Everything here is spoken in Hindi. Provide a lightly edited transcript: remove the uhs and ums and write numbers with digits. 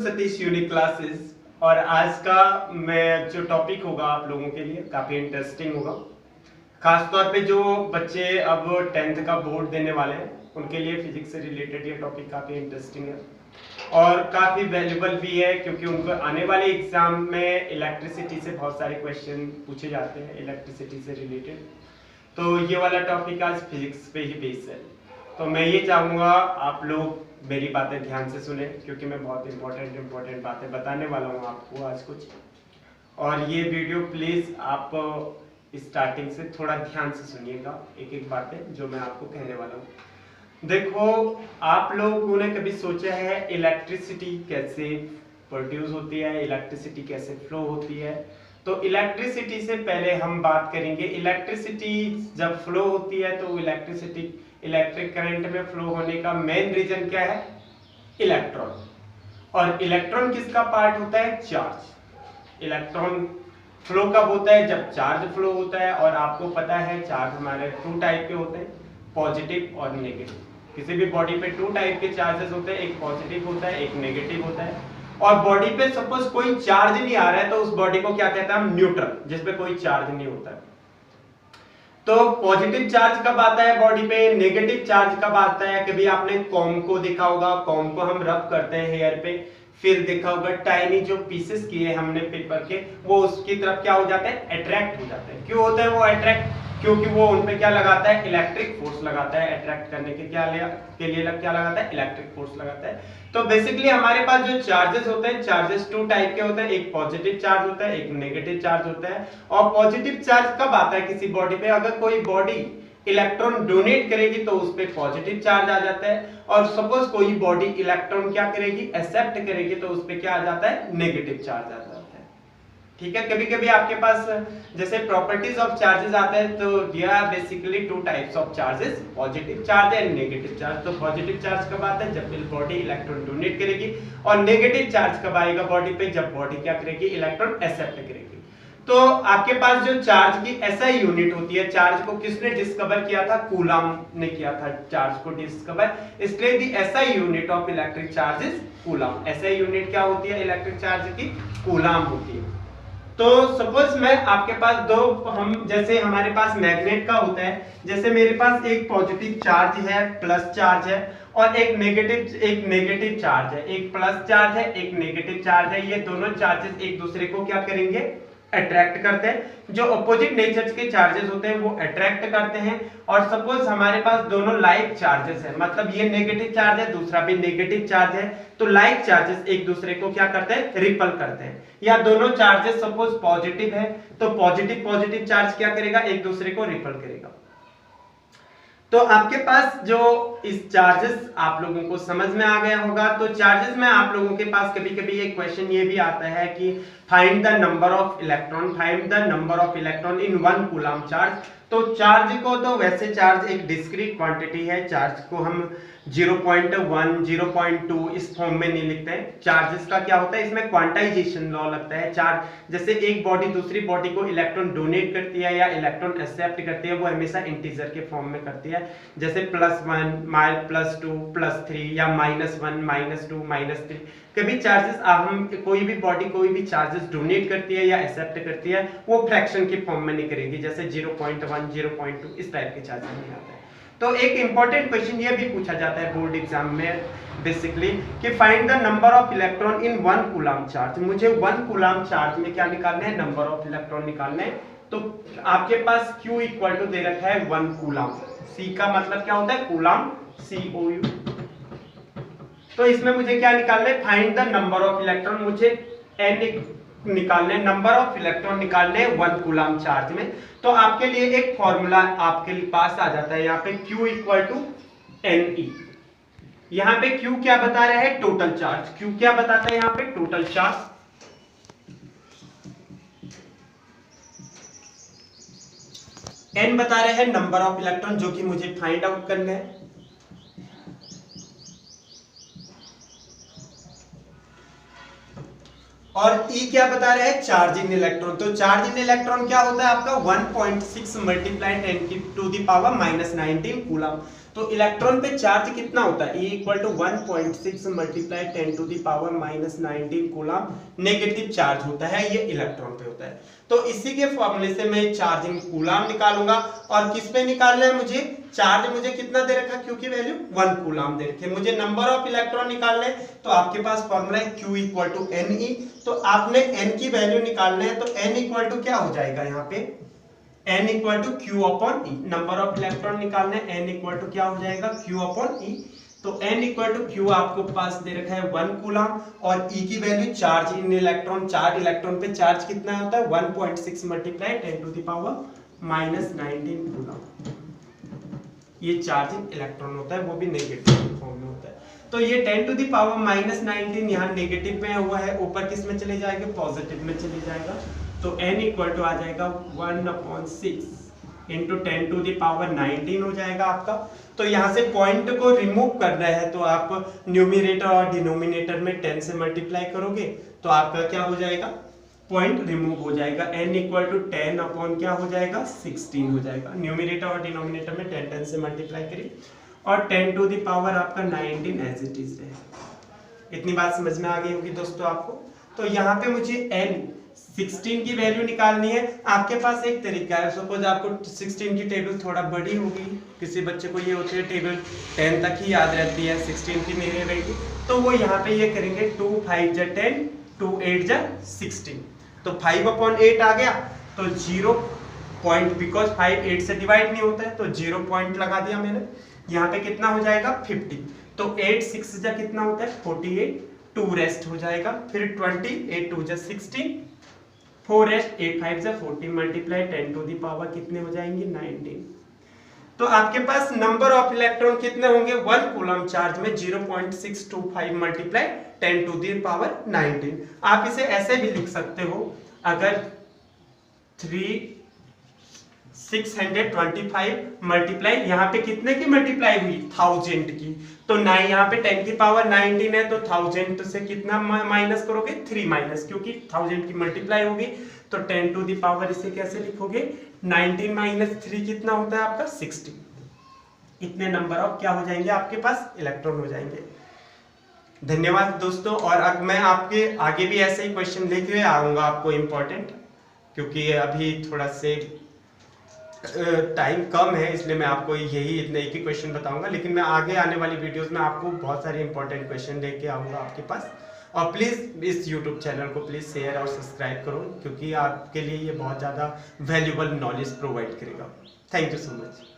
Satish unique classes. और आज का मैं जो टॉपिक होगा आप लोगों के लिए काफ़ी इंटरेस्टिंग होगा, खासतौर पे जो बच्चे अब 10th का बोर्ड देने वाले हैं उनके लिए फिजिक्स से रिलेटेड ये टॉपिक काफ़ी इंटरेस्टिंग है और काफ़ी वैल्यूबल भी है, क्योंकि उनको आने वाले एग्जाम में इलेक्ट्रिसिटी से बहुत सारे क्वेश्चन पूछे जाते हैं इलेक्ट्रिसिटी से रिलेटेड। तो ये वाला टॉपिक आज फिजिक्स पे ही बेस्ड है। तो मैं ये चाहूँगा आप लोग मेरी बातें ध्यान से सुने, क्योंकि मैं बहुत इंपॉर्टेंट बातें बताने वाला हूँ आपको आज कुछ। और ये वीडियो प्लीज़ आप स्टार्टिंग से थोड़ा ध्यान से सुनिएगा, एक एक बातें जो मैं आपको कहने वाला हूँ। देखो, आप लोगों ने कभी सोचा है इलेक्ट्रिसिटी कैसे प्रोड्यूस होती है, इलेक्ट्रिसिटी कैसे फ्लो होती है? तो इलेक्ट्रिसिटी से पहले हम बात करेंगे, इलेक्ट्रिसिटी जब फ्लो होती है तो इलेक्ट्रिक करंट में फ्लो होने का मेन रीजन क्या है? इलेक्ट्रॉन। और इलेक्ट्रॉन किसका पार्ट होता है? चार्ज। इलेक्ट्रॉन फ्लो कब होता है? जब चार्ज फ्लो होता है। और आपको पता है चार्ज हमारे 2 टाइप के होते हैं, पॉजिटिव और नेगेटिव। किसी भी बॉडी पे 2 टाइप के चार्जेस होते हैं, एक पॉजिटिव होता है, एक नेगेटिव होता है। और बॉडी पे सपोज कोई चार्ज नहीं आ रहा है तो उस बॉडी को क्या कहते हैं हम? न्यूट्रल, जिसपे कोई चार्ज नहीं होता है। तो पॉजिटिव चार्ज कब आता है बॉडी पे, नेगेटिव चार्ज कब आता है? कभी आपने कॉम्ब को देखा होगा, कॉम्ब को हम रब करते हैं हेयर पे, फिर देखा होगा टाइनी जो पीसेस किए हमने पेपर के, वो उसकी तरफ क्या हो जाते हैं? अट्रैक्ट हो जाते हैं। क्यों होते हैं वो अट्रैक्ट? क्योंकि वो उन पे क्या लगाता है? इलेक्ट्रिक फोर्स लगाता है। अट्रैक्ट करने के क्या लगाता है? इलेक्ट्रिक फोर्स लगाता है। तो बेसिकली हमारे पास जो चार्जेस होते हैं, चार्जेस 2 टाइप के होते हैं, एक पॉजिटिव चार्ज होता है, एक नेगेटिव चार्ज होता है। और पॉजिटिव चार्ज कब आता है किसी बॉडी पे? अगर कोई बॉडी इलेक्ट्रॉन डोनेट करेगी तो उस पर पॉजिटिव चार्ज आ जाता है, और सपोज कोई बॉडी इलेक्ट्रॉन क्या करेगी? एक्सेप्ट करेगी तो उस पर क्या आ जाता है? नेगेटिव चार्ज आ जाता है। ठीक है, कभी कभी आपके पास जैसे प्रॉपर्टीज ऑफ चार्जेस आते हैं, तो there are basically 2 types of charges, positive charge and negative charge. तो पॉजिटिव चार्ज कब आता है? जब बॉडी इलेक्ट्रॉन डोनेट करेगी। और नेगेटिव चार्ज कब आएगा बॉडी पे? जब बॉडी क्या करेगी? इलेक्ट्रॉन एक्सेप्ट करेगी। तो आपके पास जो चार्ज की एसआई यूनिट होती है, चार्ज को किसने डिस्कवर किया था? कूलम्ब ने किया था चार्ज को डिस्कवर, इसलिए the SI unit of electric charge is coulomb. SI unit क्या होती है इलेक्ट्रिक चार्ज की? कूलम्ब होती है। तो सपोज मैं आपके पास जैसे हमारे पास मैग्नेट का होता है, जैसे मेरे पास एक पॉजिटिव चार्ज है, प्लस चार्ज है, और एक नेगेटिव चार्ज है, एक प्लस चार्ज है, एक नेगेटिव चार्ज है। ये दोनों चार्जेस एक दूसरे को क्या करेंगे? अट्रैक्ट करते हैं। जो अपोजिट नेचर के चार्जेस होते हैं वो अट्रैक्ट करते हैं। और सपोज हमारे पास दोनों लाइक चार्जेस है, मतलब ये नेगेटिव चार्ज है, दूसरा भी नेगेटिव चार्ज है, तो लाइक चार्जेस एक दूसरे को क्या करते हैं? रिपल करते हैं। या दोनों चार्जेस सपोज पॉजिटिव है तो पॉजिटिव चार्ज क्या करेगा? एक दूसरे को रिपल करेगा। तो आपके पास जो इस चार्जेस आप लोगों को समझ में आ गया होगा। तो चार्जेस में आप लोगों के पास कभी कभी एक क्वेश्चन ये भी आता है कि find the number of electron in 1 coulomb charge. तो चार्ज को, तो वैसे चार्ज एक डिस्क्रीट क्वांटिटी है, चार्ज को हम 0.1 0.2 इस फॉर्म में नहीं लिखते हैं। चार्जेस का क्या होता है? इसमें क्वांटाइजेशन लॉ लगता है। चार्ज जैसे एक बॉडी दूसरी बॉडी को इलेक्ट्रॉन डोनेट करती है या इलेक्ट्रॉन एक्सेप्ट करती है, वो हमेशा इंटीजर के फॉर्म में करती है। जैसे +1 +2 +3 या -1 -2 -3। कभी चार्जेस हम कोई भी बॉडी कोई भी चार्जेस डोनेट करती है या एक्सेप्ट करती है, वो फ्रैक्शन के फॉर्म में नहीं करेगी, जैसे 0.1 0.2 इस टाइप के चार्जेस नहीं आते हैं। तो एक इंपॉर्टेंट क्वेश्चन ये भी पूछा जाता है बोर्ड एग्जाम में बेसिकली कि find the number of electron in 1 coulomb charge. मुझे 1 कूलम्ब चार्ज में क्या निकालना है? नंबर ऑफ इलेक्ट्रॉन निकालना है। तो आपके पास Q इक्वल टू दे रखा है 1 कूलम्ब। C का मतलब क्या होता है? Coulomb, COU। तो इसमें मुझे क्या निकालना है? Find the number of electron. मुझे N निकालने, नंबर ऑफ इलेक्ट्रॉन निकालने 1 कूलम्ब चार्ज में। तो आपके लिए एक फॉर्मूला आपके पास आ जाता है यहाँ पे, Q इक्वल टू NE। यहाँ पे Q क्या बता रहा है? Total charge. Q क्या बताता है यहाँ पे? Total charge. N बता रहे हैं नंबर ऑफ इलेक्ट्रॉन, जो कि मुझे फाइंड आउट करना है। और E क्या बता रहे हैं? Charge in electron. तो चार्ज इन इलेक्ट्रॉन क्या होता है आपका? 1.6 × 10⁻⁻⁹ कूलम्ब। तो इलेक्ट्रॉन पे चार्ज कितना होता है, E equal to 1.6 multiply 10 to the power -19 coulomb negative charge होता है, ये इलेक्ट्रॉन पे होता है। तो इसी के फॉर्मूले से मैं चार्ज इन कूलम निकालूंगा, और किस पे निकालना है मुझे, चार्ज मुझे कितना दे रखा है, क्यू की वैल्यू 1 कूलम दे रखी है, मुझे नंबर ऑफ इलेक्ट्रॉन निकालने, तो आपके पास फॉर्मूला है Q इक्वल टू Ne। तो आपने n की वैल्यू निकालना है, तो n इक्वल टू क्या हो जाएगा, यहाँ पे n equal to Q upon E, number of electron निकालना है, n इक्वल टू क्या हो जाएगा, Q अपॉन E। तो n इक्वल टू Q आपको पास दे रखा है 1 कूलम, और E की वैल्यू चार्ज इन इलेक्ट्रॉन, चार इलेक्ट्रॉन पे चार्ज कितना होता है 1.6 multiply 10 to the power -19 coulomb, ये चार्ज इन इलेक्ट्रॉन होता है, वो भी नेगेटिव फॉर्म में होता है। तो ये 10 टू द पावर -19 यहाँ नेगेटिव में हुआ है, ऊपर किस में चले जाएगा, पॉजिटिव में चले जाएगा। तो n इक्वल टू आ जाएगा 1/6 इंटू 10 टू द पावर 19 हो जाएगा आपका। तो यहाँ से पॉइंट को रिमूव करना है, तो आप न्यूमरेटर और डिनोमिनेटर में 10 से मल्टीप्लाई करोगे, तो आपका क्या हो जाएगा, पॉइंट रिमूव हो जाएगा, n इक्वल टू 10 अपॉन क्या हो जाएगा 16 हो जाएगा। न्यूमरेटर और डिनोमिनेटर में 10 से मल्टीप्लाई करिए, और 10 टू द पावर आपका 19 एज इट इज रहेगा। इतनी बात समझ में आ गई होगी दोस्तों आपको। तो यहाँ पे मुझे n 16 की वैल्यू निकालनी है। आपके पास एक तरीका है, सपोज आपको 16 की टेबल थोड़ा बड़ी होगी, किसी बच्चे को ये होती है टेबल 10 तक ही याद रहती है, 16 की नहीं रहेगी, तो वो यहाँ पे ये करेंगे 2 5 जा 10, 2 8 जा 16, तो 5/8 आ गया, तो 0 पॉइंट, बिकॉज 5 8 से डिवाइड नहीं होता है, तो 0 पॉइंट लगा दिया मैंने। यहाँ पे कितना हो जाएगा 50, तो 8 6 जा कितना होता है 48, 2 रेस्ट हो जाएगा, फिर 20, 8 2 जा 16, 4 रेस्ट, 8 5 जा 40 मल्टीप्लाई 10 टू द पावर कितने हो जाएंगे 19। तो आपके पास नंबर ऑफ इलेक्ट्रॉन कितने होंगे, 1 कूलम चार्ज में 0.625 मल्टीप्लाई 10 टू द पावर 19। आप इसे ऐसे भी लिख सकते हो, अगर 625 मल्टीप्लाई यहाँ पे कितने की मल्टीप्लाई हुई 1000 की, तो यहाँ पे 10 की पावर 19 है, तो 1000 से कितना माइनस करोगे 3 माइनस, क्योंकि 1000 की मल्टीप्लाई होगी, तो 10 टू द पावर इसे कैसे लिखोगे 19 माइनस 3 कितना होता है आपका 60। इतने नंबर ऑफ क्या हो जाएंगे आपके पास इलेक्ट्रॉन हो जाएंगे। धन्यवाद दोस्तों, और अब मैं आपके आगे भी ऐसे ही क्वेश्चन लेके आऊंगा आपको इम्पोर्टेंट, क्योंकि अभी थोड़ा से टाइम कम है, इसलिए मैं आपको यही इतने एक ही क्वेश्चन बताऊंगा, लेकिन मैं आगे आने वाली वीडियोस में आपको बहुत सारे इंपॉर्टेंट क्वेश्चन लेके आऊंगा आपके पास। और प्लीज़ इस YouTube चैनल को प्लीज़ शेयर और सब्सक्राइब करो, क्योंकि आपके लिए ये बहुत ज़्यादा वैल्यूबल नॉलेज प्रोवाइड करेगा। Thank you so much.